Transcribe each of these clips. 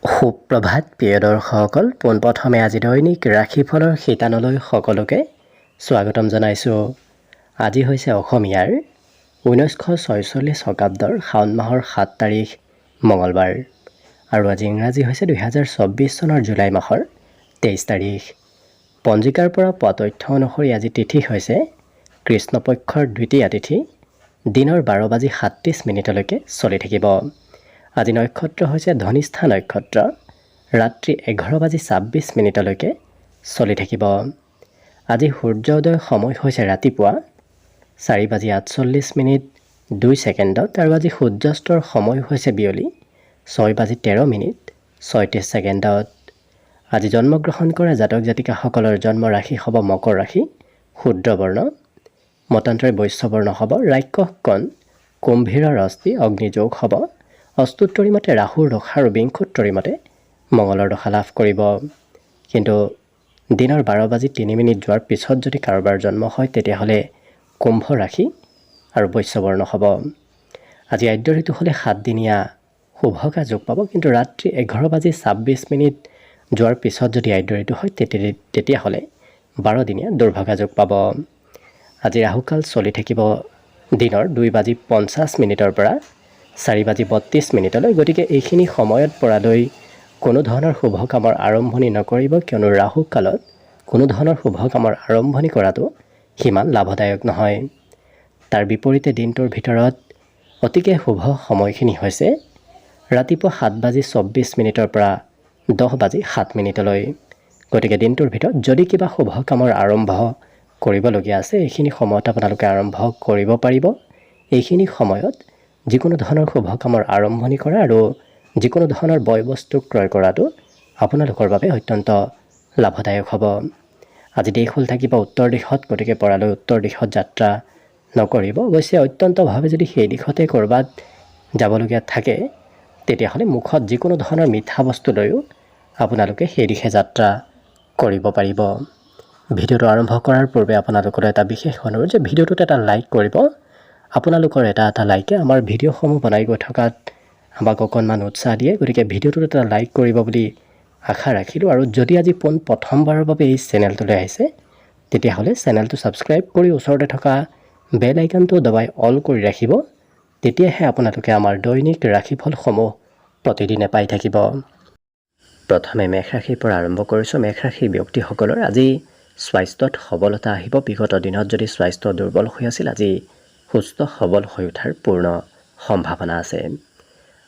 সুপ্ৰভাত প্ৰিয় দৰ্শকসকল, পোনপ্ৰথমে আজি দৈনিক ৰাশিফলৰ শিতানলৈ সকলোকে স্বাগতম জনাইছোঁ। আজি হৈছে অসমীয়াৰ 1946 শকাব্দৰ শাওণ মাহৰ 7 তাৰিখ মঙলবাৰ আৰু আজি ইংৰাজী হৈছে 2024 চনৰ জুলাই মাহৰ 23 তাৰিখ। পঞ্জিকাৰ পৰা পোৱা তথ্য অনুসৰি আজি তিথি হৈছে কৃষ্ণপক্ষৰ দ্বিতীয়া তিথি, দিনৰ 12:37 চলি থাকিব। আজি নক্ষত্ৰ হৈছে ধনিষ্ঠা নক্ষত্ৰ, ৰাত্ৰি 11:26 চলি থাকিব। আজি সূৰ্যোদয় সময় হৈছে ৰাতিপুৱা 4:48 আৰু আজি সূৰ্যাস্তৰ সময় হৈছে বিয়লি 6:13 আজি জন্মগ্ৰহণ কৰা জাতক জাতিকাসকলৰ জন্ম ৰাশি হ'ব মকৰ ৰাশি, শুদ্ৰ বৰ্ণ, মতান্তৰে বৈশ্য বৰ্ণ হ'ব, ৰাক্ষস কণ, কুম্ভীৰৰ অস্থি, অগ্নিযোগ হ'ব, অস্তুত্তৰী মতে ৰাহুৰ দশা আৰু বিংশোত্তৰী মতে মঙলৰ দশা লাভ কৰিব। কিন্তু দিনৰ 12:03 যোৱাৰ পিছত যদি কাৰোবাৰ জন্ম হয় তেতিয়াহ'লে কুম্ভ ৰাশি আৰু বৈশ্যবৰ্ণ হ'ব। আজি আদ্য ঋতু হ'লে 7 দিনীয়া শুভকা যোগ পাব, কিন্তু ৰাত্ৰি 11:26 যোৱাৰ পিছত যদি আদ্য ঋতু হয় তেতিয়াহ'লে 12 দিনীয়া দুৰ্ভগা যোগ পাব। আজি ৰাহুকাল চলি থাকিব দিনৰ 2:50 পৰা 4:32 গতিকে এইখিনি সময়ত পৰালৈ কোনো ধৰণৰ শুভ কামৰ আৰম্ভণি নকৰিব, কিয়নো ৰাহু কালত কোনো ধৰণৰ শুভ কামৰ আৰম্ভণি কৰাটো সিমান লাভদায়ক নহয়। তাৰ বিপৰীতে দিনটোৰ ভিতৰত অতিকে শুভ সময়খিনি হৈছে ৰাতিপুৱা 7:24 পৰা 10:07। গতিকে দিনটোৰ ভিতৰত যদি কিবা শুভ কামৰ আৰম্ভ কৰিবলগীয়া আছে এইখিনি সময়ত আপোনালোকে আৰম্ভ কৰিব পাৰিব। এইখিনি সময়ত যিকোনো ধৰণৰ শুভ কামৰ আৰম্ভণি কৰা আৰু যিকোনো ধৰণৰ বয় বস্তু ক্ৰয় কৰাটো আপোনালোকৰ বাবে অত্যন্ত লাভদায়ক হ'ব। আজি দেশ হ'ল থাকিব উত্তৰ দিশত, গতিকে পৰালৈ উত্তৰ দিশত যাত্ৰা নকৰিব। অৱশ্যে অত্যন্তভাৱে যদি সেই দিশতে ক'ৰবাত যাবলগীয়া থাকে তেতিয়াহ'লে মুখত যিকোনো ধৰণৰ মিঠা বস্তু লৈও আপোনালোকে সেই দিশে যাত্ৰা কৰিব পাৰিব। ভিডিঅ'টো আৰম্ভ কৰাৰ পূৰ্বে আপোনালোকলৈ এটা বিশেষ অনুৰোধ যে ভিডিঅ'টোত এটা লাইক কৰিব। আপোনালোকৰ এটা লাইকে আমাৰ ভিডিঅ'সমূহ বনাই গৈ থকাত আমাক অকণমান উৎসাহ দিয়ে, গতিকে ভিডিঅ'টোত এটা লাইক কৰিব বুলি আশা ৰাখিলোঁ। আৰু যদি আজি প্ৰথমবাৰৰ বাবে এই চেনেলটোলৈ আহিছে তেতিয়াহ'লে চেনেলটো ছাবস্ক্ৰাইব কৰি ওচৰতে থকা বেল আইকনটো দবাই অল কৰি ৰাখিব, তেতিয়াহে আপোনালোকে আমাৰ দৈনিক ৰাশিফলসমূহ প্ৰতিদিনে পাই থাকিব। প্ৰথমে মেষ ৰাশিৰ পৰা আৰম্ভ কৰিছোঁ। মেষ ৰাশিৰ ব্যক্তিসকলৰ আজি স্বাস্থ্যত সবলতা আহিব। বিগত দিনত যদি স্বাস্থ্য দুৰ্বল হৈ আছিল, আজি সুস্থ সবল হৈ উঠাৰ পূৰ্ণ সম্ভাৱনা আছে।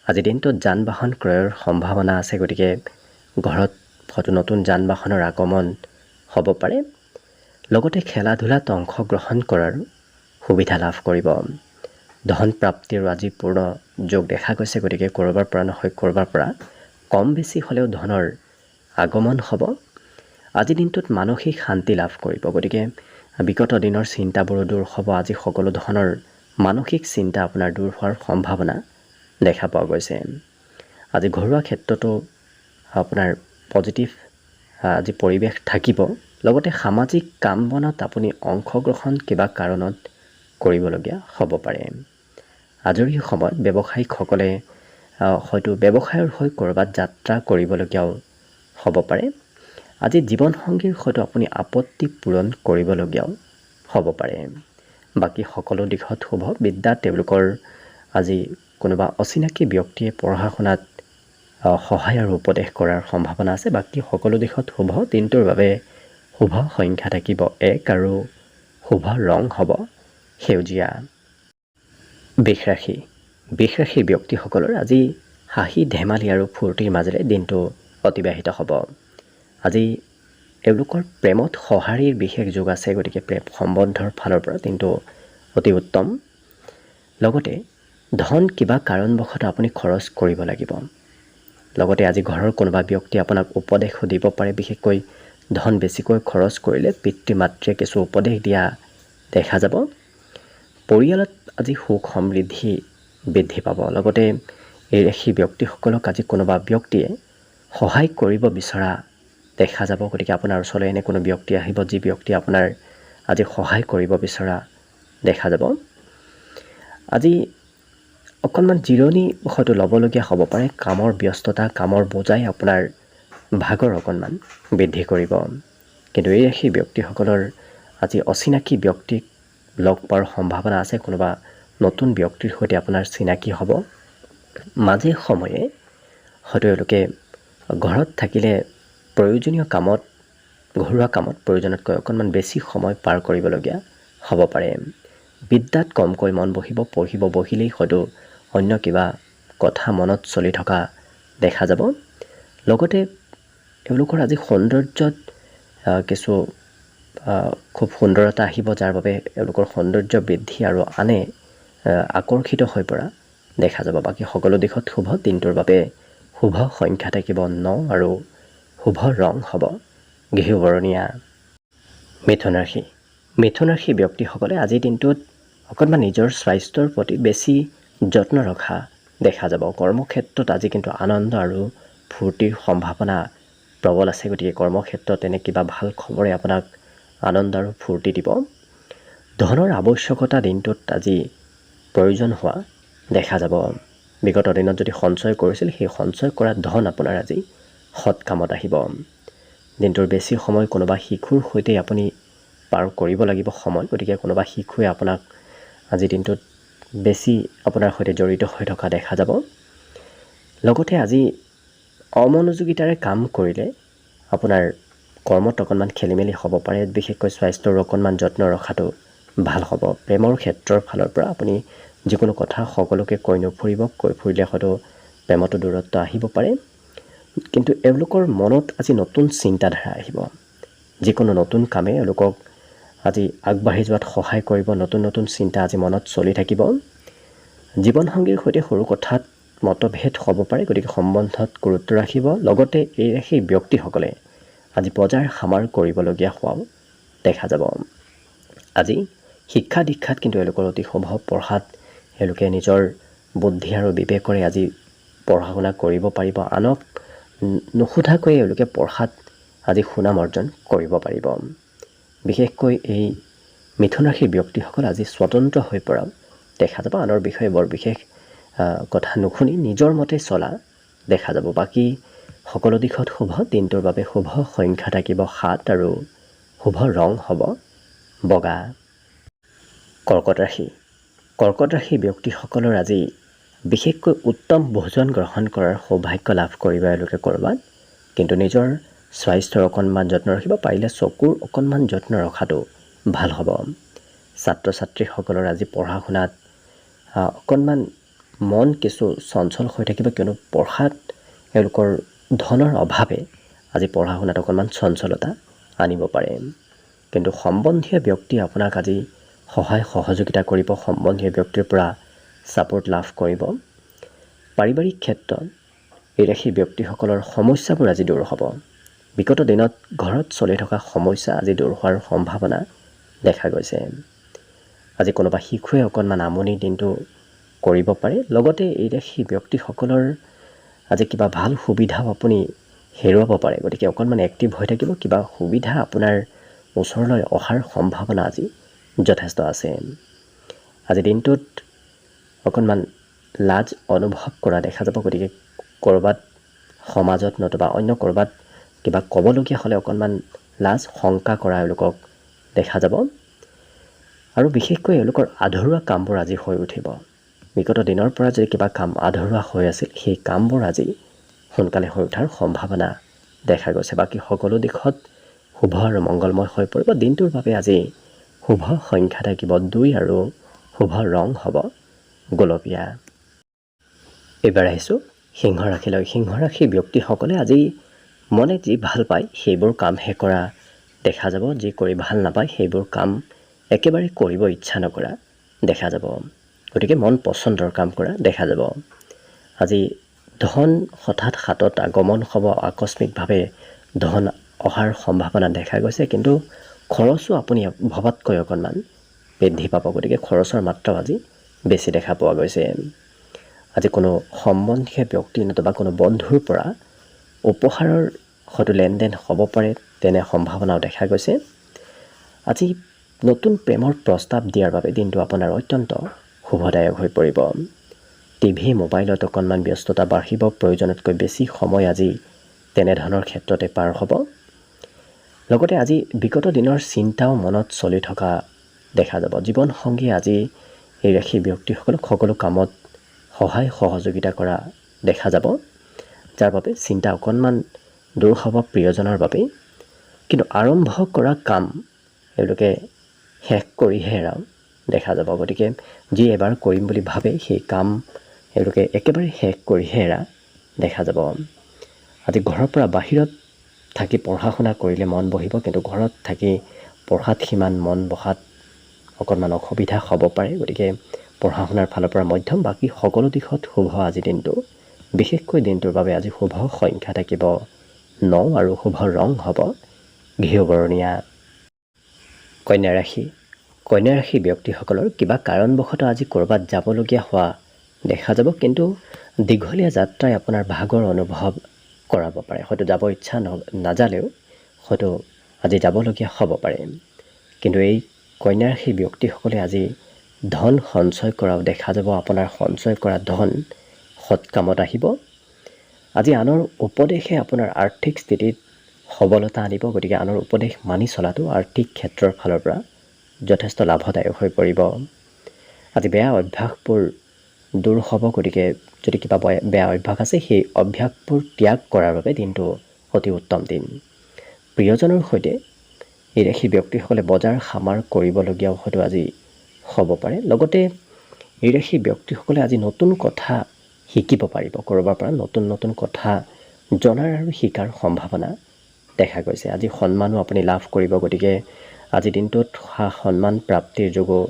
আজি দিনটোত যান বাহন ক্ৰয়ৰ সম্ভাৱনা আছে, গতিকে ঘৰত নতুন যান বাহনৰ আগমন হ'ব পাৰে। লগতে খেলা ধূলাত অংশগ্ৰহণ কৰাৰ সুবিধা লাভ কৰিব। ধন প্ৰাপ্তিৰো আজি পূৰ্ণ যোগ দেখা গৈছে, গতিকে ক'ৰবাৰ পৰা নহয় ক'ৰবাৰ পৰা কম বেছি হ'লেও ধনৰ আগমন হ'ব। আজি দিনটোত মানসিক শান্তি লাভ কৰিব, গতিকে বিগত দিনৰ চিন্তাবোৰো দূৰ হ'ব। আজি সকলো ধৰণৰ মানসিক চিন্তা আপোনাৰ দূৰ হোৱাৰ সম্ভাৱনা দেখা পোৱা গৈছে। আজি ঘৰুৱা ক্ষেত্ৰতো আপোনাৰ পজিটিভ আজি পৰিৱেশ থাকিব। লগতে সামাজিক কাম বনত আপুনি অংশগ্ৰহণ কিবা কাৰণত কৰিবলগীয়া হ'ব পাৰে। আজৰি সময়ত ব্যৱসায়িকসকলে হয়তো ব্যৱসায়ৰ হৈ ক'ৰবাত যাত্ৰা কৰিবলগীয়াও হ'ব পাৰে। আজি জীৱনসংগীৰ সৈতে আপুনি আপত্তি পূৰণ কৰিবলগীয়াও হ'ব পাৰে। বাকী সকলো দিশত শুভ। বিদ্যাত তেওঁলোকৰ আজি কোনোবা অচিনাকি ব্যক্তিয়ে পঢ়া শুনাত সহায় আৰু উপদেশ কৰাৰ সম্ভাৱনা আছে। বাকী সকলো দিশত শুভ। দিনটোৰ বাবে শুভ সংখ্যা থাকিব 1 আৰু শুভ ৰং হ'ব সেউজীয়া। বৃষ ৰাশিৰ ব্যক্তিসকলৰ আজি হাঁহি ধেমালি আৰু ফূৰ্তিৰ মাজেৰে দিনটো অতিবাহিত হ'ব। আজি এওঁলোকৰ প্ৰেমত সঁহাৰিৰ বিশেষ যোগ আছে, গতিকে প্ৰেম সম্বন্ধৰ ফালৰ পৰা দিনটো অতি উত্তম। লগতে ধন কিবা কাৰণবশতঃ আপুনি খৰচ কৰিব লাগিব। লগতে আজি ঘৰৰ কোনোবা ব্যক্তি আপোনাক উপদেশো দিব পাৰে। বিশেষকৈ ধন বেছিকৈ খৰচ কৰিলে পিতৃ মাতৃয়ে কিছু উপদেশ দিয়া দেখা যাব। পৰিয়ালত আজি সুখ সমৃদ্ধি বৃদ্ধি পাব। লগতে এই ৰাশি ব্যক্তিসকলক আজি কোনোবা ব্যক্তিয়ে সহায় কৰিব বিচৰা দেখা যাব, গতিকে আপোনাৰ ওচৰলৈ এনে কোনো ব্যক্তি আহিব যি ব্যক্তি আপোনাৰ আজি সহায় কৰিব বিচৰা দেখা যাব। আজি অকণমান জিৰণি হয়তো ল'বলগীয়া হ'ব পাৰে। কামৰ ব্যস্ততা, কামৰ বোজাই আপোনাৰ ভাগৰ অকণমান বৃদ্ধি কৰিব। কিন্তু এই ৰাশিৰ ব্যক্তিসকলৰ আজি অচিনাকি ব্যক্তিক লগ পোৱাৰ সম্ভাৱনা আছে। কোনোবা নতুন ব্যক্তিৰ সৈতে আপোনাৰ চিনাকি হ'ব। মাজে সময়ে হয়তো এওঁলোকে ঘৰত থাকিলে প্ৰয়োজনীয় কামত, ঘৰুৱা কামত প্ৰয়োজনতকৈ অকণমান বেছি সময় পাৰ কৰিবলগীয়া হ'ব পাৰে। বিদ্যাত কমকৈ মন বহিব। পঢ়িব বহিলেই হয়তো অন্য কিবা কথা মনত চলি থকা দেখা যাব। লগতে এওঁলোকৰ আজি সৌন্দৰ্যত কিছু খুব সুন্দৰতা আহিব, যাৰ বাবে এওঁলোকৰ সৌন্দৰ্য বৃদ্ধি আৰু আনে আকৰ্ষিত হৈ পৰা দেখা যাব। বাকী সকলো দিশত শুভ। দিনটোৰ বাবে শুভ সংখ্যা থাকিব 9 আৰু শুভ ৰং হ'ব ঘিউবৰণীয়া। মিথুন ৰাশি। মিথুন ৰাশি ব্যক্তিসকলে আজিৰ দিনটোত অকণমান নিজৰ স্বাস্থ্যৰ প্ৰতি বেছি যত্ন ৰখা দেখা যাব। কৰ্মক্ষেত্ৰত আজি কিন্তু আনন্দ আৰু ফূৰ্তিৰ সম্ভাৱনা প্ৰবল আছে। গতিকে কৰ্মক্ষেত্ৰত এনে কিবা ভাল খবৰে আপোনাক আনন্দ আৰু ফূৰ্তি দিব। ধনৰ আৱশ্যকতা দিনটোত আজি প্ৰয়োজন হোৱা দেখা যাব। বিগত দিনত যদি সঞ্চয় কৰিছিল, সেই সঞ্চয় কৰা ধন আপোনাৰ আজি সৎ কামত আহিব। দিনটোৰ বেছি সময় কোনোবা শিশুৰ সৈতে আপুনি পাৰ কৰিব লাগিব সময়। গতিকে কোনোবা শিশুৱে আপোনাক আজিৰ দিনটোত বেছি আপোনাৰ সৈতে জড়িত হৈ থকা দেখা যাব। লগতে আজি অমনোযোগিতাৰে কাম কৰিলে আপোনাৰ কৰ্মত অকণমান খেলি মেলি হ'ব পাৰে। বিশেষকৈ স্বাস্থ্যৰ অকণমান যত্ন ৰখাটো ভাল হ'ব। প্ৰেমৰ ক্ষেত্ৰৰ ফালৰ পৰা আপুনি যিকোনো কথা সকলোকে কৈ নুফুৰিব। কৈ ফুৰিলে হয়তো প্ৰেমতো দূৰত্ব আহিব পাৰে। কিন্তু এওঁলোকৰ মনত আজি নতুন চিন্তাধাৰা আহিব। যিকোনো নতুন কামে এওঁলোকক আজি আগবাঢ়ি যোৱাত সহায় কৰিব। নতুন নতুন চিন্তা আজি মনত চলি থাকিব। জীৱনসংগীৰ সৈতে সৰু কথাত মতভেদ হ'ব পাৰে। গতিকে সম্বন্ধত গুৰুত্ব ৰাখিব। লগতে এই ৰাশিৰ ব্যক্তিসকলে আজি বজাৰ সামাৰ কৰিবলগীয়া হোৱাও দেখা যাব। আজি শিক্ষা দীক্ষাত কিন্তু এওঁলোকৰ অতি শুভ। পঢ়াত এওঁলোকে নিজৰ বুদ্ধি আৰু বিবেকৰে আজি পঢ়া শুনা কৰিব পাৰিব। আনক নুসুধাকৈ এওঁলোকে পঢ়াত আজি সুনাম অৰ্জন কৰিব পাৰিব। বিশেষকৈ এই মিথুন ৰাশিৰ ব্যক্তিসকল আজি স্বতন্ত্ৰ হৈ পৰাও দেখা যাব। আনৰ বিষয়ে বৰ বিশেষ কথা নুশুনি নিজৰ মতে চলা দেখা যাব। বাকী সকলো দিশত শুভ। দিনটোৰ বাবে শুভ সংখ্যা থাকিব 7 আৰু শুভ ৰং হ'ব বগা। কৰ্কট ৰাশি। কৰ্কট ৰাশিৰ ব্যক্তিসকলৰ আজি বিশেষকৈ উত্তম ভোজন গ্ৰহণ কৰাৰ সৌভাগ্য লাভ কৰিব এওঁলোকে ক'ৰবাত। কিন্তু নিজৰ স্বাস্থ্যৰ অকণমান যত্ন ৰাখিব। পাৰিলে চকুৰ অকণমান যত্ন ৰখাটো ভাল হ'ব। ছাত্ৰ ছাত্ৰীসকলৰ আজি পঢ়া শুনাত অকণমান মন কিছু চঞ্চল হৈ থাকিব, কিয়নো পঢ়াত এওঁলোকৰ ধনৰ অভাৱে আজি পঢ়া শুনাত অকণমান চঞ্চলতা আনিব পাৰে। কিন্তু সম্বন্ধীয় ব্যক্তিয়ে আপোনাক আজি সহায় সহযোগিতা কৰিব। সম্বন্ধীয় ব্যক্তিৰ পৰা ছাপোৰ্ট লাভ কৰিব। পাৰিবাৰিক ক্ষেত্ৰত এই ৰাশিৰ ব্যক্তিসকলৰ সমস্যাবোৰ আজি দূৰ হ'ব। বিগত দিনত ঘৰত চলি থকা সমস্যা আজি দূৰ হোৱাৰ সম্ভাৱনা দেখা গৈছে। আজি কোনোবা শিশুৱে অকণমান আমনিৰ দিনটো কৰিব পাৰে। লগতে এই ৰাশিৰ ব্যক্তিসকলৰ আজি কিবা ভাল সুবিধাও আপুনি হেৰুৱাব পাৰে। গতিকে অকণমান এক্টিভ হৈ থাকিব। কিবা সুবিধা আপোনাৰ ওচৰলৈ অহাৰ সম্ভাৱনা আজি যথেষ্ট আছে। আজি দিনটোত অকণমান লাজ অনুভৱ কৰা দেখা যাব। গতিকে ক'ৰবাত সমাজত নতুবা অন্য ক'ৰবাত কিবা ক'বলগীয়া হ'লে অকণমান লাজ শংকা কৰা এওঁলোকক দেখা যাব। আৰু বিশেষকৈ এওঁলোকৰ আধৰুৱা কামবোৰ আজি হৈ উঠিব। বিগত দিনৰ পৰা যদি কিবা কাম আধৰুৱা হৈ আছিল, সেই কামবোৰ আজি সোনকালে হৈ উঠাৰ সম্ভাৱনা দেখা গৈছে। বাকী সকলো দিশত শুভ আৰু মংগলময় হৈ পৰিব। দিনটোৰ বাবে আজি শুভ সংখ্যা থাকিব 2 আৰু শুভ ৰং হ'ব গোলপীয়া। এইবাৰ আহিছোঁ সিংহ ৰাশিলৈ। সিংহ ৰাশিৰ ব্যক্তিসকলে আজি মনে যি ভাল পায় সেইবোৰ কামহে কৰা দেখা যাব। যি কৰি ভাল নাপায় সেইবোৰ কাম একেবাৰে কৰিব ইচ্ছা নকৰা দেখা যাব। গতিকে মন পচন্দৰ কাম কৰা দেখা যাব। আজি ধন হঠাৎ হাতত আগমন হ'ব। আকস্মিকভাৱে ধন অহাৰ সম্ভাৱনা দেখা গৈছে। কিন্তু খৰচো আপুনি ভবাতকৈ অকণমান বৃদ্ধি পাব। গতিকে খৰচৰ মাত্ৰাও আজি বেছি দেখা পোৱা গৈছে। আজি কোনো সম্বন্ধীয় ব্যক্তি নতুবা কোনো বন্ধুৰ পৰা উপহাৰৰ হয়তো লেনদেন হ'ব পাৰে, তেনে সম্ভাৱনাও দেখা গৈছে। আজি নতুন প্ৰেমৰ প্ৰস্তাৱ দিয়াৰ বাবে দিনটো আপোনাৰ অত্যন্ত শুভদায়ক হৈ পৰিব। টিভি মোবাইলত অকণমান ব্যস্ততা বাঢ়িব, প্ৰয়োজনতকৈ বেছি সময় আজি তেনেধৰণৰ ক্ষেত্ৰতে পাৰ হ'ব। লগতে আজি বিগত দিনৰ চিন্তাও মনত চলি থকা দেখা যাব। জীৱনসংগী আজি এই ৰাশি ব্যক্তিসকলক সকলো কামত সহায় সহযোগিতা কৰা দেখা যাব, যাৰ বাবে চিন্তা অকণমান দূৰ হ'ব প্ৰিয়জনৰ বাবে। কিন্তু আৰম্ভ কৰা কাম এওঁলোকে শেষ কৰিহে এৰাও দেখা যাব। গতিকে যি এবাৰ কৰিম বুলি ভাবে সেই কাম এওঁলোকে একেবাৰে শেষ কৰিহে এৰা দেখা যাব। আজি ঘৰৰ পৰা বাহিৰত থাকি পঢ়া শুনা কৰিলে মন বহিব, কিন্তু ঘৰত থাকি পঢ়াত সিমান মন বহাত অকণমান অসুবিধা হ'ব পাৰে। গতিকে পঢ়া শুনাৰ ফালৰ পৰা মধ্যম, বাকী সকলো দিশত শুভ আজি দিনটো। বিশেষকৈ দিনটোৰ বাবে আজি শুভ সংখ্যা থাকিব 9 আৰু শুভ ৰং হ'ব ঘিউ বৰণীয়া। কন্যা ৰাশি। কন্যা ৰাশি ব্যক্তিসকলৰ কিবা কাৰণবশতঃ আজি ক'ৰবাত যাবলগীয়া হোৱা দেখা যাব, কিন্তু দীঘলীয়া যাত্ৰাই আপোনাৰ ভাগৰ অনুভৱ কৰাব পাৰে। হয়তো যাব ইচ্ছা নাযালেও হয়তো আজি যাবলগীয়া হ'ব পাৰে। কিন্তু এই কন্যা ৰাশি ব্যক্তিসকলে আজি ধন সঞ্চয় কৰাও দেখা যাব। আপোনাৰ সঞ্চয় কৰা ধন সৎ কামত আহিব। আজি আনৰ উপদেশে আপোনাৰ আৰ্থিক স্থিতিত সবলতা আনিব। গতিকে আনৰ উপদেশ মানি চলাটো আৰ্থিক ক্ষেত্ৰৰ ফালৰ পৰা যথেষ্ট লাভদায়ক হৈ পৰিব। আজি বেয়া অভ্যাসবোৰ দূৰ হ'ব। গতিকে যদি কিবা বেয়া অভ্যাস আছে সেই অভ্যাসবোৰ ত্যাগ কৰাৰ বাবে দিনটো অতি উত্তম দিন। প্ৰিয়জনৰ সৈতে এই ৰাশি ব্যক্তিসকলে বজাৰ সামাৰ কৰিবলগীয়াও হয়তো আজি হ'ব পাৰে। লগতে এই ৰাশি ব্যক্তিসকলে আজি নতুন কথা শিকিব পাৰিব। ক'ৰবাৰ পৰা নতুন নতুন কথা জনাৰ আৰু শিকাৰ সম্ভাৱনা দেখা গৈছে। আজি সন্মানো আপুনি লাভ কৰিব। গতিকে আজি দিনটোত সন্মান প্ৰাপ্তিৰ যোগো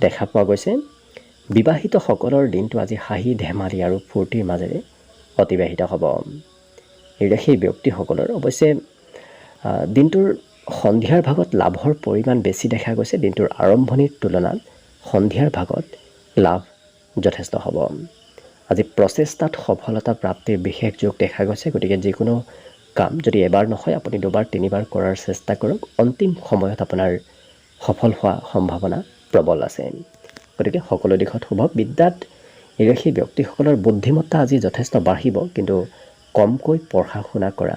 দেখা পোৱা গৈছে। বিবাহিতসকলৰ দিনটো আজি হাঁহি ধেমালি আৰু ফূৰ্তিৰ মাজেৰে অতিবাহিত হ'ব। এই ৰাশি ব্যক্তিসকলৰ অৱশ্যে দিনটোৰ সন্ধিয়াৰ ভাগত লাভৰ পৰিমাণ বেছি দেখা গৈছে। দিনটোৰ আৰম্ভণিৰ তুলনাত সন্ধিয়াৰ ভাগত লাভ যথেষ্ট হ'ব। আজি প্ৰচেষ্টাত সফলতা প্ৰাপ্তিৰ বিশেষ যোগ দেখা গৈছে। গতিকে যিকোনো কাম যদি এবাৰ নহয় আপুনি দুবাৰ তিনিবাৰ কৰাৰ চেষ্টা কৰক। অন্তিম সময়ত আপোনাৰ সফল হোৱা সম্ভাৱনা প্ৰবল আছে। গতিকে সকলো দিশত শুভ। বিদ্যাত এই ৰাশি ব্যক্তিসকলৰ বুদ্ধিমত্তা আজি যথেষ্ট বাঢ়িব, কিন্তু কমকৈ পঢ়া শুনা কৰা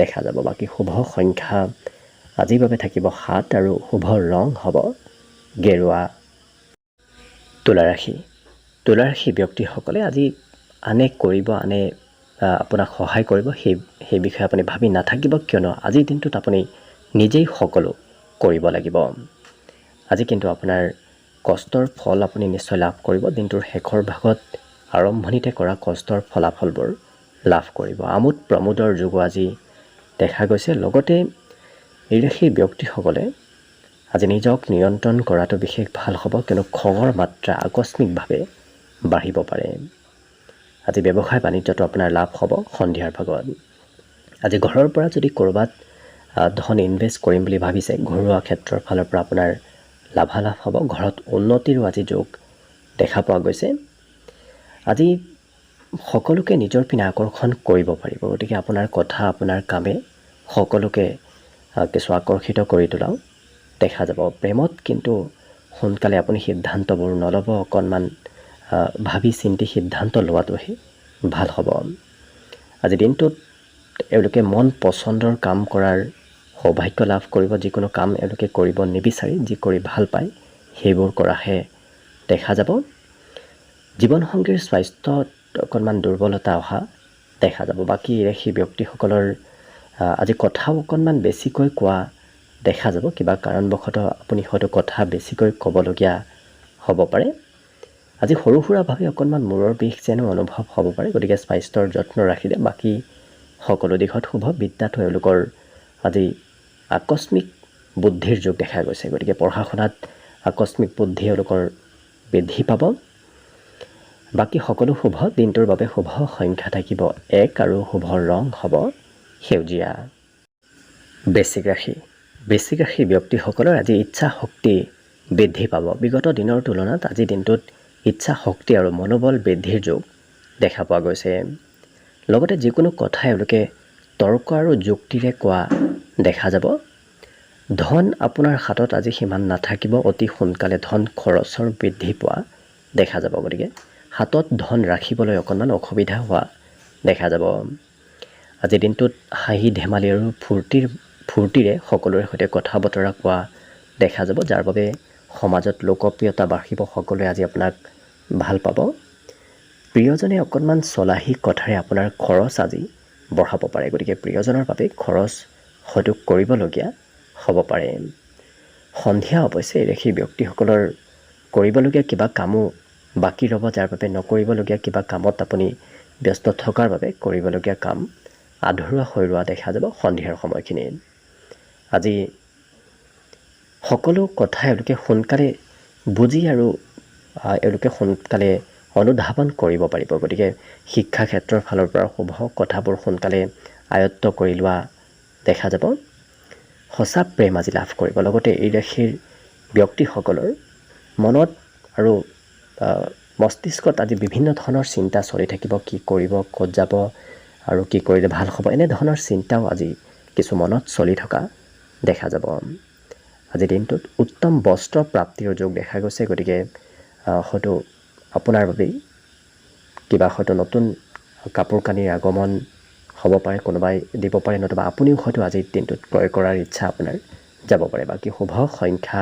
দেখা যাব। বাকী শুভ সংখ্যা আজিৰ বাবে থাকিব 7 আৰু শুভ ৰং হ'ব গেৰুৱা। তুলা ৰাশি। তুলা ৰাশি ব্যক্তিসকলে আজি আনে কৰিব, আনে আপোনাক সহায় কৰিব, সেই বিষয়ে আপুনি ভাবি নাথাকিব, কিয়নো আজিৰ দিনটোত আপুনি নিজেই সকলো কৰিব লাগিব। আজি কিন্তু আপোনাৰ কষ্টৰ ফল আপুনি নিশ্চয় লাভ কৰিব। দিনটোৰ শেষৰ ভাগত আৰম্ভণিতে কৰা কষ্টৰ ফলাফলবোৰ লাভ কৰিব। আমোদ প্ৰমোদৰ যোগো আজি দেখা গৈছে। লগতে এই ৰাশিৰ ব্যক্তিসকলে আজি নিজক নিয়ন্ত্ৰণ কৰাটো বিশেষ ভাল হ'ব, কিয়নো খঙৰ মাত্ৰা আকস্মিকভাৱে বাঢ়িব পাৰে। আজি ব্যৱসায় বাণিজ্যটো আপোনাৰ লাভ হ'ব সন্ধিয়াৰ ভাগত। আজি ঘৰৰ পৰা যদি ক'ৰবাত ধন ইনভেষ্ট কৰিম বুলি ভাবিছে, ঘৰুৱা ক্ষেত্ৰৰ ফালৰ পৰা আপোনাৰ লাভালাভ হ'ব। ঘৰত উন্নতিৰো আজি যোগ দেখা পোৱা গৈছে। আজি সকলোকে নিজৰ পিনে আকৰ্ষণ কৰিব পাৰিব। গতিকে আপোনাৰ কথা আপোনাৰ কামে সকলোকে কিছু আকৰ্ষিত কৰি তোলাও দেখা যাব। প্ৰেমত কিন্তু সোনকালে আপুনি সিদ্ধান্তবোৰ নল'ব, অকণমান ভাবি চিন্তি সিদ্ধান্ত লোৱাটোহে ভাল হ'ব। আজি দিনটোত এওঁলোকে মন পচন্দৰ কাম কৰাৰ সৌভাগ্য লাভ কৰিব। যিকোনো কাম এওঁলোকে কৰিব নিবিচাৰি যি কৰি ভাল পায় সেইবোৰ কৰাহে দেখা যাব। জীৱনসংগীৰ স্বাস্থ্যত অকণমান দুৰ্বলতা অহা দেখা যাব। বাকী ৰাশি ব্যক্তিসকলৰ আজি কথাও অকণমান বেছিকৈ কোৱা দেখা যাব। কিবা কাৰণবশতঃ আপুনি হয়তো কথা বেছিকৈ ক'বলগীয়া হ'ব পাৰে। আজি সৰু সুৰাভাৱে অকণমান মূৰৰ বিষ যেনো অনুভৱ হ'ব পাৰে। গতিকে স্বাস্থ্যৰ যত্ন ৰাখিলে বাকী সকলো দিশত শুভ। বিদ্যাটো এওঁলোকৰ আজি আকস্মিক বুদ্ধিৰ যোগ দেখা গৈছে। গতিকে পঢ়া শুনাত আকস্মিক বুদ্ধি এওঁলোকৰ বৃদ্ধি পাব। বাকী সকলো শুভ। দিনটোৰ বাবে শুভ সংখ্যা থাকিব 1 আৰু শুভ ৰং হ'ব সেউজীয়া। বৃশ্চিক ৰাশি। বৃশ্চিক ৰাশি ব্যক্তিসকলৰ আজি ইচ্ছা শক্তি বৃদ্ধি পাব। বিগত দিনৰ তুলনাত আজি দিনটোত ইচ্ছা শক্তি আৰু মনোবল বৃদ্ধিৰ যোগ দেখা পোৱা গৈছে। লগতে যিকোনো কথা এওঁলোকে তৰ্ক আৰু যুক্তিৰে কোৱা দেখা যাব। ধন আপোনাৰ হাতত আজি সিমান নাথাকিব। অতি সোনকালে ধন খৰচৰ বৃদ্ধি পোৱা দেখা যাব। গতিকে হাতত ধন ৰাখিবলৈ অকণমান অসুবিধা হোৱা দেখা যাব। আজিৰ দিনটোত হাঁহি ধেমালি আৰু ফূৰ্তিৰে সকলোৰে সৈতে কথা বতৰা কোৱা দেখা যাব, যাৰ বাবে সমাজত লোকপ্ৰিয়তা বাঢ়িব। সকলোৱে আজি আপোনাক ভাল পাব। প্ৰিয়জনে অকণমান চলাহী কথাৰে আপোনাৰ খৰচ আজি বঢ়াব পাৰে, গতিকে প্ৰিয়জনৰ বাবে খৰচ হয়তো কৰিবলগীয়া হ'ব পাৰে। সন্ধিয়া অৱশ্যে এই ৰাশিৰ ব্যক্তিসকলৰ কৰিবলগীয়া কিবা কামো বাকী ৰ'ব, যাৰ বাবে নকৰিবলগীয়া কিবা কামত আপুনি ব্যস্ত থকাৰ বাবে কৰিবলগীয়া কাম আধৰুৱা হৈ ৰোৱা দেখা যাব সন্ধিয়াৰ সময়খিনিত। আজি সকলো কথা এওঁলোকে সোনকালে বুজি আৰু এওঁলোকে সোনকালে অনুধাৱন কৰিব পাৰিব, গতিকে শিক্ষা ক্ষেত্ৰৰ ফালৰ পৰা শুভ কথাবোৰ সোনকালে আয়ত্ব কৰি লোৱা দেখা যাব। সঁচা প্ৰেম আজি লাভ কৰিব। লগতে এই ৰাশিৰ ব্যক্তিসকলৰ মনত আৰু মস্তিষ্কত আজি বিভিন্ন ধৰণৰ চিন্তা চলি থাকিব, কি কৰিব, ক'ত যাব আৰু কি কৰিলে ভাল হ'ব, এনেধৰণৰ চিন্তাও আজি কিছু মনত চলি থকা দেখা যাব। আজিৰ দিনটোত উত্তম বস্ত্ৰ প্ৰাপ্তিৰ যোগ দেখা গৈছে, গতিকে হয়তো আপোনাৰ বাবেই কিবা হয়তো নতুন কাপোৰ কানিৰ আগমন হ'ব পাৰে, কোনোবাই দিব পাৰে, নতুবা আপুনিও হয়তো আজিৰ দিনটোত ক্ৰয় কৰাৰ ইচ্ছা আপোনাৰ যাব পাৰে। বাকী শুভ সংখ্যা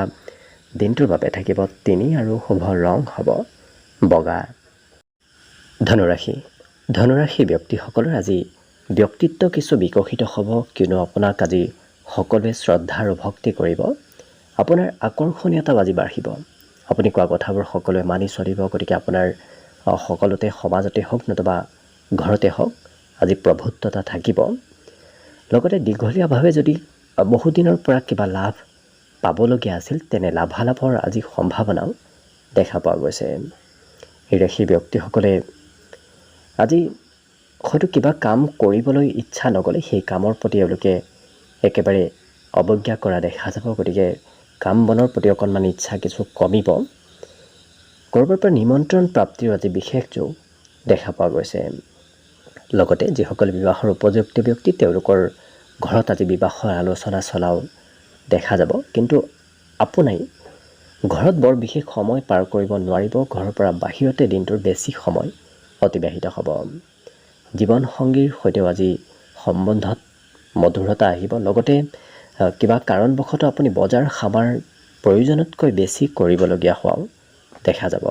দিনটোৰ বাবে থাকিব 3 আৰু শুভ ৰং হ'ব বগা। ধনুৰাশি ব্যক্তিসকলৰ আজি ব্যক্তিত্ব কিছু বিকশিত হ'ব, কিয়নো আপোনাক আজি সকলোৱে শ্ৰদ্ধা আৰু ভক্তি কৰিব। আপোনাৰ আকৰ্ষণীয়তাও আজি বাঢ়িব। আপুনি কোৱা কথাবোৰ সকলোৱে মানি চলিব, গতিকে আপোনাৰ সকলোতে সমাজতে হওক নতুবা ঘৰতে হওক আজি প্ৰভুত্বতা থাকিব। লগতে দীঘলীয়াভাৱে যদি বহুদিনৰ পৰা কিবা লাভ পাবলগীয়া আছিল, তেনে লাভালাভৰ আজি সম্ভাৱনাও দেখা পোৱা গৈছে। এই ৰাশিৰ ব্যক্তিসকলে আজি হয়তো কিবা কাম কৰিবলৈ ইচ্ছা নগ'লে সেই কামৰ প্ৰতি এওঁলোকে একেবাৰে অৱজ্ঞা কৰা দেখা যাব, গতিকে কাম বনৰ প্ৰতি অকণমান ইচ্ছা কিছু কমিব। ক'ৰবাৰ পৰা নিমন্ত্ৰণ প্ৰাপ্তিৰ আজি বিশেষ যোগ দেখা পোৱা গৈছে। লগতে যিসকল বিবাহৰ উপযুক্ত ব্যক্তি তেওঁলোকৰ ঘৰত আজি বিবাহৰ আলোচনা চলাও দেখা যাব, কিন্তু আপুনি ঘৰত বৰ বিশেষ সময় পাৰ কৰিব নোৱাৰিব। ঘৰৰ পৰা বাহিৰতে দিনটোৰ বেছি সময় অতিবাহিত হ'ব। জীৱনসংগীৰ সৈতেও আজি সম্বন্ধত মধুৰতা আহিব। লগতে কিবা কাৰণবশতঃ আপুনি বজাৰ সমাৰ প্ৰয়োজনতকৈ বেছি কৰিবলগীয়া হোৱাও দেখা যাব।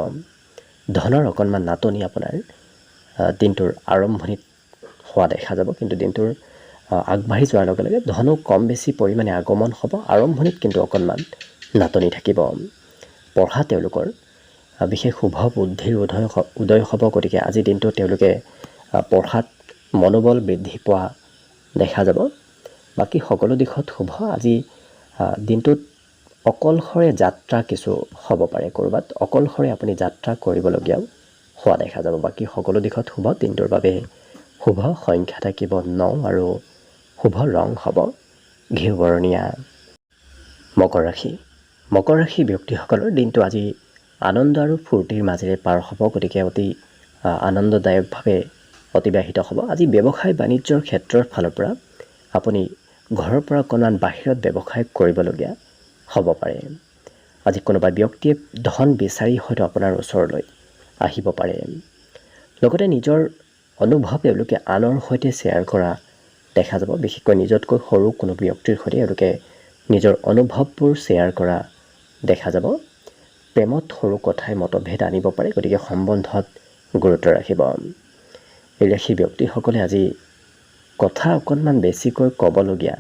ধনৰ অকণমান নাটনি আপোনাৰ দিনটোৰ আৰম্ভণিত হোৱা দেখা যাব, কিন্তু দিনটোৰ আগবাঢ়ি যোৱাৰ লগে লগে ধনো কম বেছি পৰিমাণে আগমন হ'ব। আৰম্ভণিত কিন্তু অকণমান নাটনি থাকিব। পঢ়া তেওঁলোকৰ বিশেষ শুভ বুদ্ধিৰ উদয় হ'ব, গতিকে আজিৰ দিনটো তেওঁলোকে পঢ়াত মনোবল বৃদ্ধি পোৱা দেখা যাব। বাকী সকলো দিশত শুভ। আজি দিনটোত অকলশৰে যাত্ৰা কিছু হ'ব পাৰে, ক'ৰবাত অকলশৰে আপুনি যাত্ৰা কৰিবলগীয়াও হোৱা দেখা যাব। বাকী সকলো দিশত শুভ। দিনটোৰ বাবে শুভ সংখ্যা থাকিব 9 আৰু শুভ ৰং হ'ব ঘিউ বৰণীয়া। মকৰ ৰাশি ব্যক্তিসকলৰ দিনটো আজি আনন্দ আৰু ফূৰ্তিৰ মাজেৰে পাৰ হ'ব, গতিকে অতি আনন্দদায়কভাৱে অতিবাহিত হ'ব। আজি ব্যৱসায় বাণিজ্যৰ ক্ষেত্ৰৰ ফালৰ পৰা আপুনি ঘৰৰ পৰা অকণমান বাহিৰত ব্যৱসায় কৰিবলগীয়া হ'ব পাৰে। আজি কোনোবা ব্যক্তিয়ে ধন বিচাৰি হয়তো আপোনাৰ ওচৰলৈ আহিব পাৰে। লগতে নিজৰ অনুভৱ এওঁলোকে আনৰ সৈতে শ্বেয়াৰ কৰা দেখা যাব। বিশেষকৈ নিজতকৈ সৰু কোনো ব্যক্তিৰ সৈতে এওঁলোকে নিজৰ অনুভৱবোৰ শ্বেয়াৰ কৰা দেখা যাব। প্ৰেমত সৰু কথাই মতভেদ আনিব পাৰে, গতিকে সম্বন্ধত গুৰুত্ব ৰাখিব। এই ৰাশি ব্যক্তিসকলে আজি কথা অকণমান বেছিকৈ ক'বলগীয়া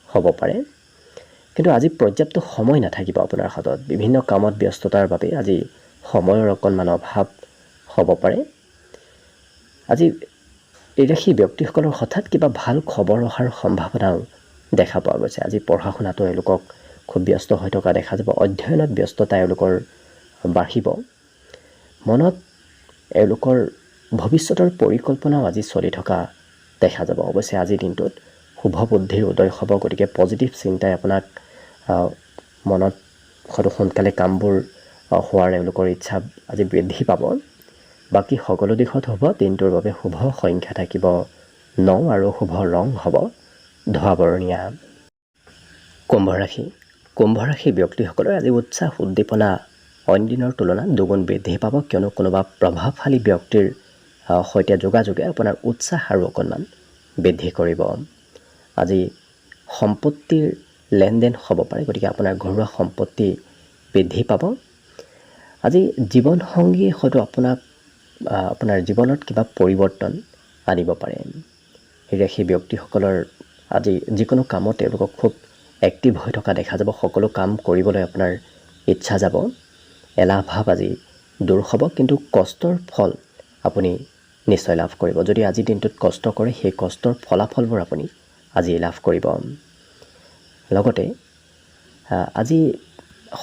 হ'ব পাৰে, কিন্তু আজি পৰ্যাপ্ত সময় নাথাকিব আপোনাৰ হাতত। বিভিন্ন কামত ব্যস্ততাৰ বাবে আজি সময়ৰ অকণমান অভাৱ হ'ব পাৰে। আজি এই ৰাশি ব্যক্তিসকলৰ হঠাৎ কিবা ভাল খবৰ অহাৰ সম্ভাৱনাও দেখা পোৱা গৈছে। আজি পঢ়া শুনাটো এওঁলোকক খুব ব্যস্ত হৈ থকা দেখা যাব। অধ্যয়নত ব্যস্ততা এওঁলোকৰ বাঢ়িব। মনত এওঁলোকৰ ভৱিষ্যতৰ পৰিকল্পনাও আজি চলি থকা দেখা যাব। অৱশ্যে আজিৰ দিনটোত শুভ বুদ্ধিৰ উদয় হ'ব, গতিকে পজিটিভ চিন্তাই আপোনাক মনত হয়তো সোনকালে কামবোৰ হোৱাৰ এওঁলোকৰ ইচ্ছা আজি বৃদ্ধি পাব। বাকী সকলো দিশত হ'ব। দিনটোৰ বাবে শুভ সংখ্যা থাকিব 9 আৰু শুভ ৰং হ'ব ধোঁৱা বৰণীয়া। কুম্ভ ৰাশি ব্যক্তিসকলৰ আজি উৎসাহ উদ্দীপনা অইন দিনৰ তুলনাত দুগুণ বৃদ্ধি পাব, কিয়নো কোনোবা প্ৰভাৱশালী ব্যক্তিৰ সৈতে যোগাযোগে আপোনাৰ উৎসাহ আৰু অকণমান বৃদ্ধি কৰিব। আজি সম্পত্তিৰ লেনদেন হ'ব পাৰে, গতিকে আপোনাৰ ঘৰুৱা সম্পত্তি বৃদ্ধি পাব। আজি জীৱনসংগীয়ে হয়তো আপোনাৰ জীৱনত কিবা পৰিৱৰ্তন আনিব পাৰে। সেই ব্যক্তিসকলৰ আজি যিকোনো কামত তেওঁলোকক খুব এক্টিভ হৈ থকা দেখা যাব। সকলো কাম কৰিবলৈ আপোনাৰ ইচ্ছা যাব। এলাহ ভাৱ আজি দূৰ হ'ব, কিন্তু কষ্টৰ ফল আপুনি নিশ্চয় লাভ কৰিব। যদি আজিৰ দিনটোত কষ্ট কৰে, সেই কষ্টৰ ফলাফলবোৰ আপুনি আজি লাভ কৰিব। লগতে আজি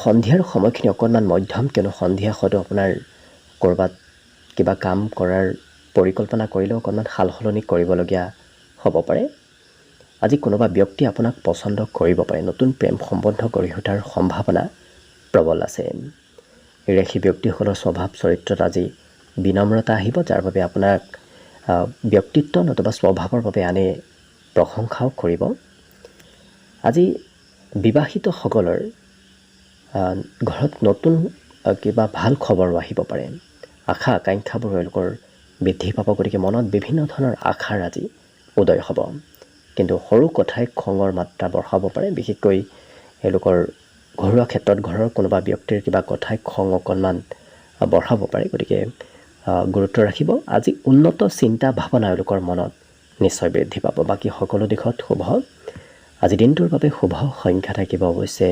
সন্ধিয়াৰ সময়খিনি অকণমান মধ্যম, কিয়নো সন্ধিয়া হয়তো আপোনাৰ ক'ৰবাত কিবা কাম কৰাৰ পৰিকল্পনা কৰিলেও অকণমান সাল সলনি কৰিবলগীয়া হ'ব পাৰে। আজি কোনোবা ব্যক্তি আপোনাক পচন্দ কৰিব পাৰে। নতুন প্ৰেম সম্বন্ধ গঢ়ি উঠাৰ সম্ভাৱনা প্ৰবল আছে। সেই ব্যক্তিসকলৰ স্বভাৱ চৰিত্ৰত আজি বিনম্ৰতা আহিব, যাৰ বাবে আপোনাক ব্যক্তিত্ব নতুবা স্বভাৱৰ বাবে আনে প্ৰশংসাও কৰিব। আজি বিবাহিতসকলৰ ঘৰত নতুন কিবা ভাল খবৰো আহিব পাৰে। আশা আকাংক্ষাবোৰ তেওঁলোকৰ বৃদ্ধি পাব, গতিকে মনত বিভিন্ন ধৰণৰ আশাৰ আজি উদয় হ'ব। কিন্তু সৰু কথাই খঙৰ মাত্ৰা বঢ়াব পাৰে। বিশেষকৈ এওঁলোকৰ ঘৰুৱা ক্ষেত্ৰত ঘৰৰ কোনোবা ব্যক্তিৰ কিবা কথাই খং অকণমান বঢ়াব পাৰে, গতিকে গুৰুত্ব ৰাখিব। আজি উন্নত চিন্তা ভাৱনা এওঁলোকৰ মনত নিশ্চয় বৃদ্ধি পাব। বাকী সকলো দিশত শুভ। আজি দিনটোৰ বাবে শুভ সংখ্যা থাকিব অৱশ্যে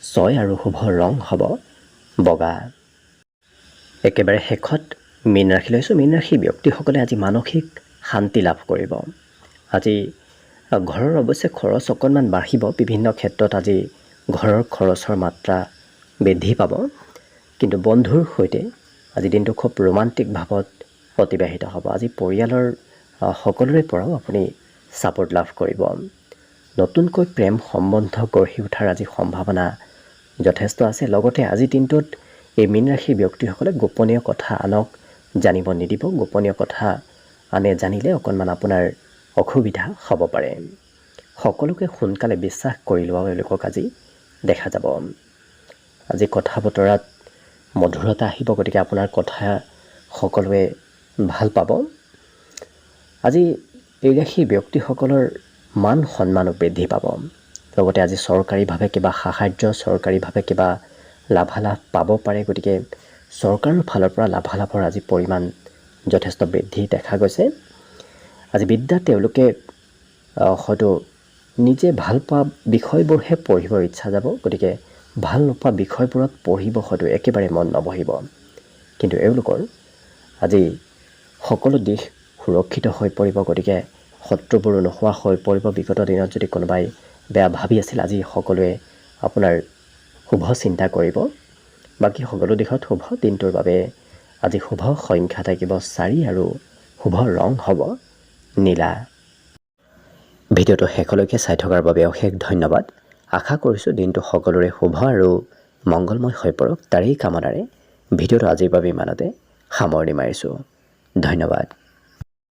6 আৰু শুভ ৰং হ'ব বগা। একেবাৰে শেষত মীন ৰাশি লৈছোঁ। মীন ৰাশি ব্যক্তিসকলে আজি মানসিক শান্তি লাভ কৰিব। আজি ঘৰৰ অৱশ্যে খৰচ অকণমান বাঢ়িব। বিভিন্ন ক্ষেত্ৰত আজি ঘৰৰ খৰচৰ মাত্ৰা বৃদ্ধি পাব, কিন্তু বন্ধুৰ সৈতে আজি দিনটো খুব ৰোমান্টিক ভাৱত অতিবাহিত হ'ব। আজি পৰিয়ালৰ সকলোৰে পৰাও আপুনি ছাপোৰ্ট লাভ কৰিব। নতুনকৈ প্ৰেম সম্বন্ধ গঢ়ি উঠাৰ আজি সম্ভাৱনা যথেষ্ট আছে। লগতে আজি দিনটোত এই মীন ৰাশিৰ ব্যক্তিসকলে গোপনীয় কথা আনক জানিব নিদিব। গোপনীয় কথা আনে জানিলে অকণমান আপোনাৰ অসুবিধা হ'ব পাৰে। সকলোকে সোনকালে বিশ্বাস কৰি লোৱাও এওঁলোকক আজি দেখা যাব। আজি কথা বতৰাত মধুৰতা আহিব, গতিকে আপোনাৰ কথা সকলোৱে ভাল পাব। আজি এই ৰাশিৰ ব্যক্তিসকলৰ মান সন্মানো বৃদ্ধি পাব। লগতে আজি চৰকাৰীভাৱে কিবা সাহাৰ্য, চৰকাৰীভাৱে কিবা লাভালাভ পাব পাৰে, গতিকে চৰকাৰৰ ফালৰ পৰা লাভালাভৰ আজি পৰিমাণ যথেষ্ট বৃদ্ধি দেখা গৈছে। আজি বিদ্যাত তেওঁলোকে হয়তো নিজে ভাল পোৱা বিষয়বোৰহে পঢ়িবৰ ইচ্ছা যাব, গতিকে ভাল নোপোৱা বিষয়বোৰত পঢ়িব হয়তো একেবাৰে মন নবহিব। কিন্তু এওঁলোকৰ আজি সকলো দিশ সুৰক্ষিত হৈ পৰিব, গতিকে শত্ৰুবোৰো নোহোৱা হৈ পৰিব। বিগত দিনত যদি কোনোবাই বেয়া ভাবি আছিল, আজি সকলোৱে আপোনাৰ শুভ চিন্তা কৰিব। বাকী সকলো দিশত শুভ। দিনটোৰ বাবে আজি শুভ সংখ্যা থাকিব 4 আৰু শুভ ৰং হ'ব নীলা। ভিডিঅ'টো শেষলৈকে চাই থকাৰ বাবে অশেষ ধন্যবাদ। আশা কৰিছোঁ দিনটো সকলোৰে শুভ আৰু মংগলময় হৈ পৰক। তাৰেই কামনাৰে ভিডিঅ'টো আজিৰ বাবে ইমানতে সামৰণি মাৰিছোঁ। ধন্যবাদ।